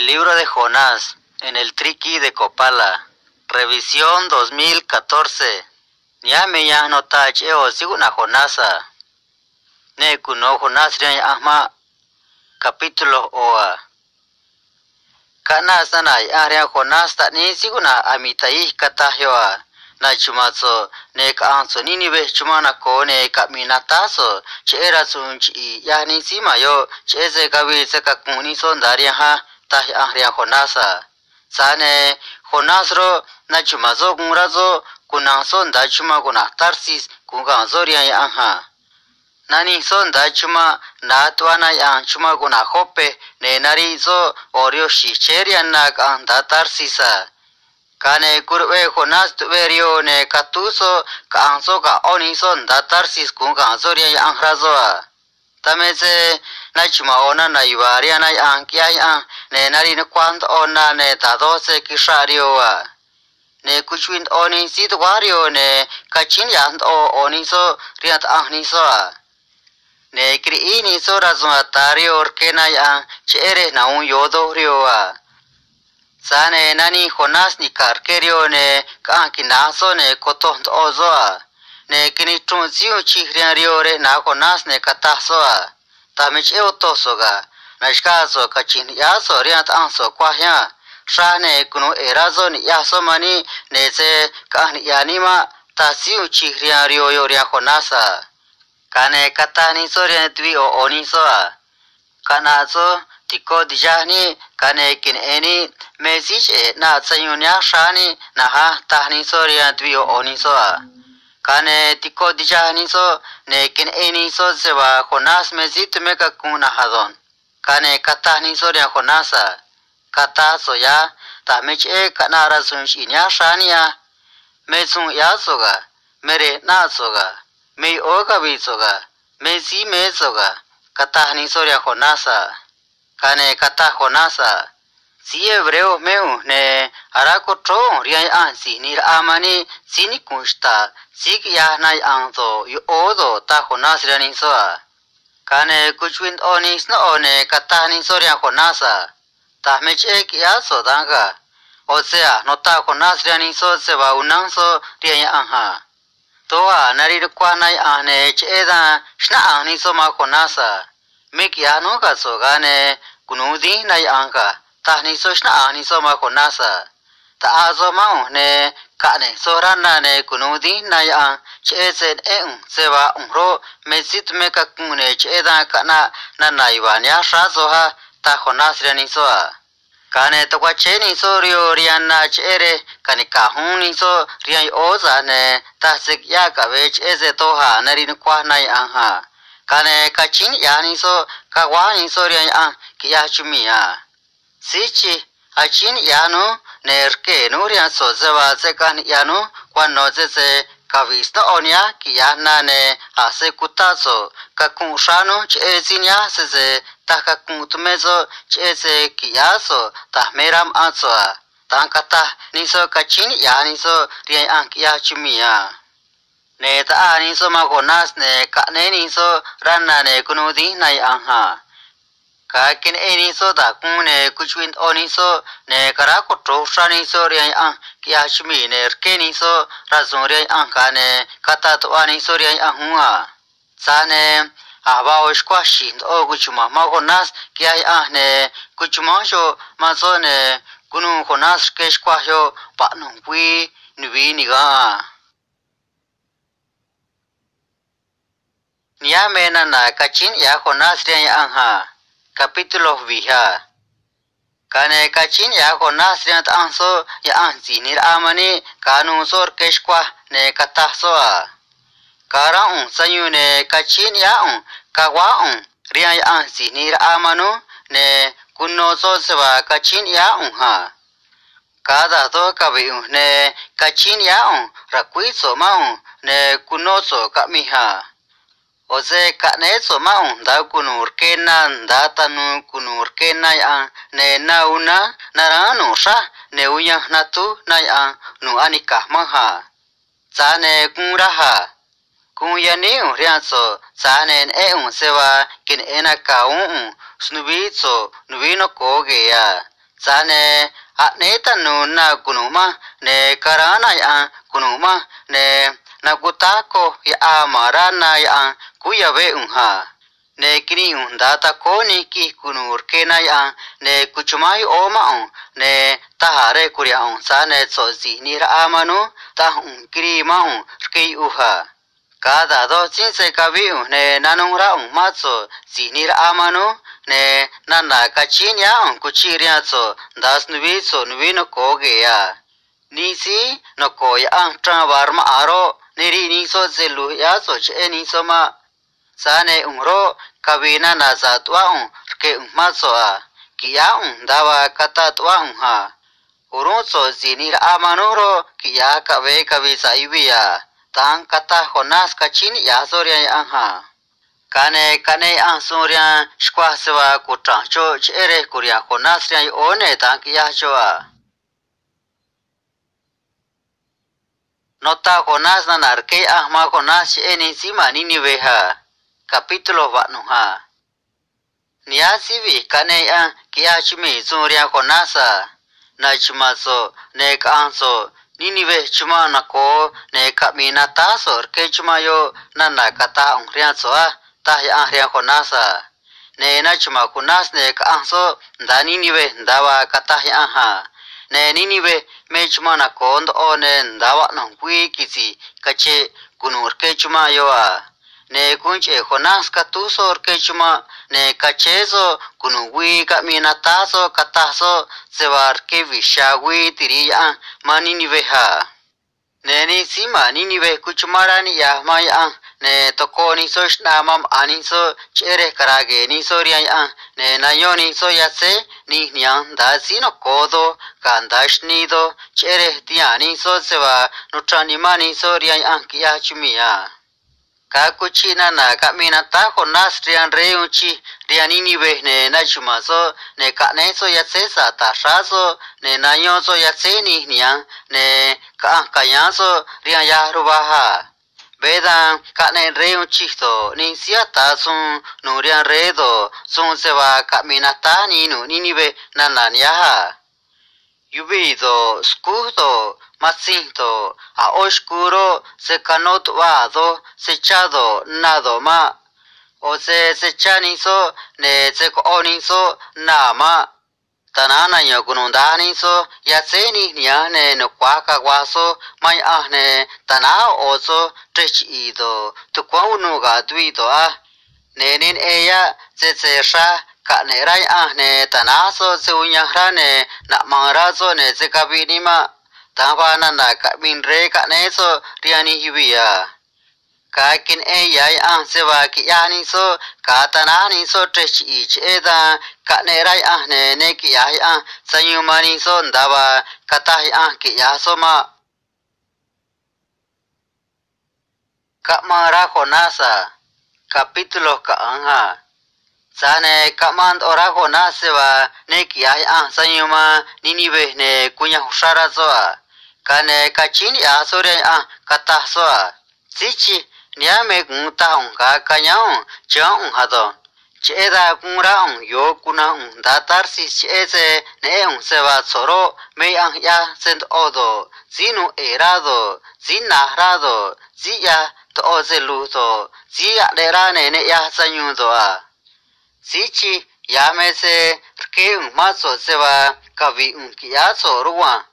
El libro de Jonás en el Triqui de Copala. Revisión 2014. Niame ya no tache o siguna Jonasa. Ne kuno Jonás rian ahma. Capítulo oa. Kana sana ya Jonás ta ni siguna amitai katahyoa. Na chumazo ne ka anso ninibe chumana ko ne ka minataso che era sunchi ya ni sima yo che se kawi se ka kuni son daria ha ta ahria Jonasa sane Jonás ro na chumazo kunrazo kuna son da chuma kuna Tarsis kunga zoria ya ha nani son da chuma na tuana ya chuma kuna Jope ne nari zo orio shicheria na ka da Tarsisa Kane kurwe Jonás tuberio ne katuso ka anso ka onison da Tarsis kun ka ansoria ya angrazoa. Tamese na chuma ona na iwaria na ankia ya ne nari ne kwant ona ne tadose kisharioa. Ne kuchwint oni sit wario ne kachin yant o oniso riat ahnisoa. Ne kriini so razua tario orkena ya chere na un yodo rioa. Sane nani Jonás ni karkerio ne ka kinaso ne koton ozoa ne kini tunziu chihriario re na Jonás ne katasoa tamich eotosoga nashkazo kachin yaso riant anso kwahya shane kuno erazo ni yaso mani ne se ka ni yanima tasiu chihriario yo ria Jonasa kane katani soria twi o onisoa kanazo tiko dijani kane kin eni message na sayunya shani na ha tahni soria tbio onisoa kane tiko dijani so ne kin eni so seba Jonás mesit meka kuna hadon kane katahni soria Jonasa kata soya tamich kana rasun shinya shania mesun ya soga mere na soga me oga bi soga mesi me soga katahni soria Jonasa kane kata Jonasa si hebreo meu ne arako tro riai ansi nir amani sini kunsta sik ya nai anzo yu odo ta Jonás riani soa kane kuchwind onis no one kata ni soria Jonasa ta mech ek ya so danga o sea no ta Jonás riani so se va unang so riai anha toa nari kwa nai ane cheda shna ani so ma Jonasa mik ya no ka so gane kunudi nai anka tahni soshna ani so ma Jonasa ta azo ma ne kane sorana ne kunudi nai an chesen seba umro mesit me ka kune cheda kana na naiwania shazoha ta Jonás rani soa kane to kwa cheni so rio riana chere kane ka huni so riai oza ne ta sik ya ka vech eze toha narin kwa nai anha kane kachin yani so kawani so riai an kia chumia sichi achin yanu nerke nurian so zewa zekan yanu kwano zeze kavisno onia kia nane ase kutazo kakun shanu chezinya seze takakun tumezo cheze kiaso tahmeram ansoa tankata niso kachin yaniso riai an kia chumia ne ta aniso ma Jonás ne kane niso ranna ne kunudi nai anha kakin eniso da kune kuchwin oniso ne karako troshaniso riai an kiachmi ne rkeniso razon riai an kane katato aniso riai ahua sane aba oshkwashi o kuchuma ma Jonás kiai an ne kuchuma sho maso ne kunu Jonás keshkwahyo pa nungwi nwi niga niamena na kachin ya Jonás riai anha Capítulo vija kane kachin ya Jonás riant anso ya ansi nir amani kanu sor keshkwa ne katahsoa kara sayu ne kachin ya kawa rian ya ansi nir amanu ne kunno so seba kachin ya ha kada to kabi ne kachin ya rakui so ma ne kunno so kamiha Ose kane so maun da kunur kenan da tanu kunur kenai ne nauna narano sha ne uya natu nai nu anika maha tsane kunraha kunya ne urianso tsane sewa kin ena kaun snubi so nubino koge ya sa ne a ne tanu na kunuma ne karana ya kunuma ne na kutako ya amara na ya kuyabe unha ne kini undata koni ki kunur kena ya ne kuchumai oma ne tahare kurya sa ne sozi nira amanu ta kiri ma rkei uha cada do sinse kabiu ne nanungra matso zinir amanu ne nana kachinya kuchiria so das nubi so nubi no koge ya nisi no koya travarma aro niri ni so zelu ya so che ni so ma sane umro kabina na zatwa ke matso a kiya dawa kata twa ha urun so zinir amanu ro kiya kabe kabi saibiya tang kata Jonas kachin ya sorya anha kane ang surya skwa sewa kutra cho chere kurya Jonas ria one tang ya choa nota Jonas na narke ahma Jonas eni sima Ninive ha kapitulo ha nia sivi kane ang kia chimi surya Jonas na chuma so ne kang so Ninive cuma nako ne kamina tasor ke cuma yo nana kata ongrian soa tah ya ahrian Jonasa ne na cuma kunas ne ka angso da Ninive dawa kata ya aha ne Ninive me cuma nako ndo ne dawa nongkui kisi kache kunur ke cuma yo a ne kunche Jonas katusor ke cuma ne kachezo kunugui kamina taso kataso sewar ke vishawi tiriya Ninive ha neni sima Ninive kuchumarani ya maya ne toko ni so shnamam ani so chere karage ni so riya ne nayoni so yase ni nyang da sino kodo kandash ni do chere tiani so sewa nutrani mani so riya kiya chumiya kakuchina na kamina ta Jonas rian reuchi rian Ninive ne na chuma so ne kane so yase sa ta so ne nayo so yase ni nya ne kaya so rian ya rubaha bedan kane reuchi to ni siata sun no rian redo sun se va kamina ta ni no Ninive na ya yubido skudo masinto a oscuro se canot vado sechado nado ma o se sechaniso ne se oniso nama tanana yo kunundani so yaseni nia ne no kwaka waso mai ahne tana oso trechido tu kwauno ga duido a nenin eya se sha ka ne rai ahne tana so se unya ne na mara so ne se kabinima Tavana na kabin re ka ne so riani hibiya kakin yai sewa ki yani so katanani so trechi ich eda ka ne rai ne ki yai sayumani so ndawa katai ki yaso ma Kamara Jonasa kapitulo ka anga sane kamand ora Jonasewa ne ki yai sayuma Ninive ne kunya hushara so kane kachin ya sore kata so sichi nia me gunta unga kanyao chang hado cheda kunra yo kuna datar si chese ne sewa soro me ya send odo zinu erado zinahrado zia to ozeluto zia derane ne ya sanyudo sichi ya me se ke maso sewa kavi unkia soruwa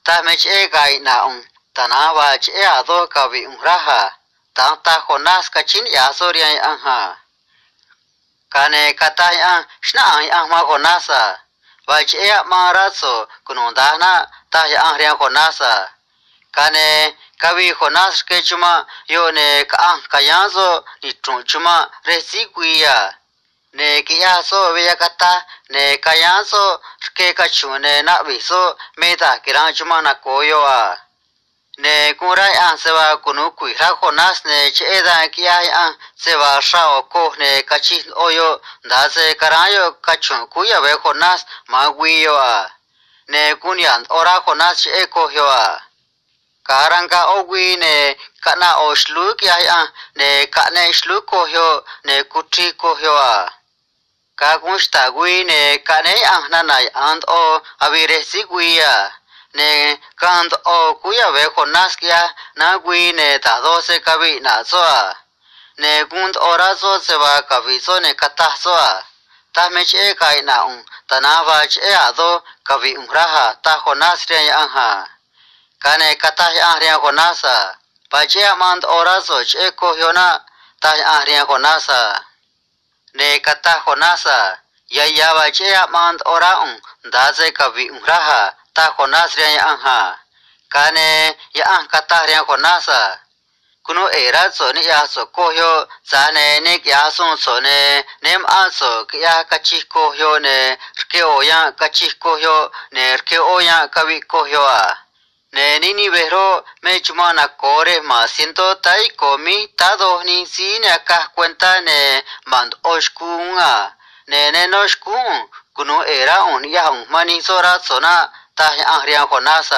ta me che gai na tanawa che ado kavi raha ta Jonas kachin ya soria anha kane kata shna ma Jonasa wa che maraso kunundana ta ya ria Jonasa kane kavi Jonas ke chuma yo ne kayanzo ni chuma resiguia ne kia so veya kata ne kayanzo ke kachune na viso meta kiran chuma na koyo ne kurai sewa kunu kuira Jonas ne cheda kia sewa shao ko ne kachi oyo da se karayo kachun kuya ve Jonas magwiyo ne kunyan ora Jonas che ko yo karanga ogwi ne kana oshlu kia ne kane shlu ko yo ne kutri ko yo ka cũng sta quy nè ka này ang na này ant o avire si quy à nè ka ant o quy à về Jonas kia na quy nè ta do se ka bị na so à nè cũng ora so se va ka vi so nè kata so à ta me che kai na ta na va che a do ka vi ra ha ta Jonas re ang ha ka nè kata ang re Jonas à pa che amant ora so che ko hyo na ta ang re Jonas à nè kata Jonas à ya va che amant ora da se ka vi ra ha ta Jonas re ang ha ka nè ya ang kata re Jonas à kuno era so ni ya so ko hyo sa ne ya so so ne nem a so ya ka chi ko hyo ne ke o ya ka chi ko hyo ne ke o ya ka wi ko hyo a ne ni vero me chuma na kore ma siento tai komi ta do ni si ne ka cuenta ne mand oshkunga ne no shkun kuno era on ya mani sora sona ta ya Jonas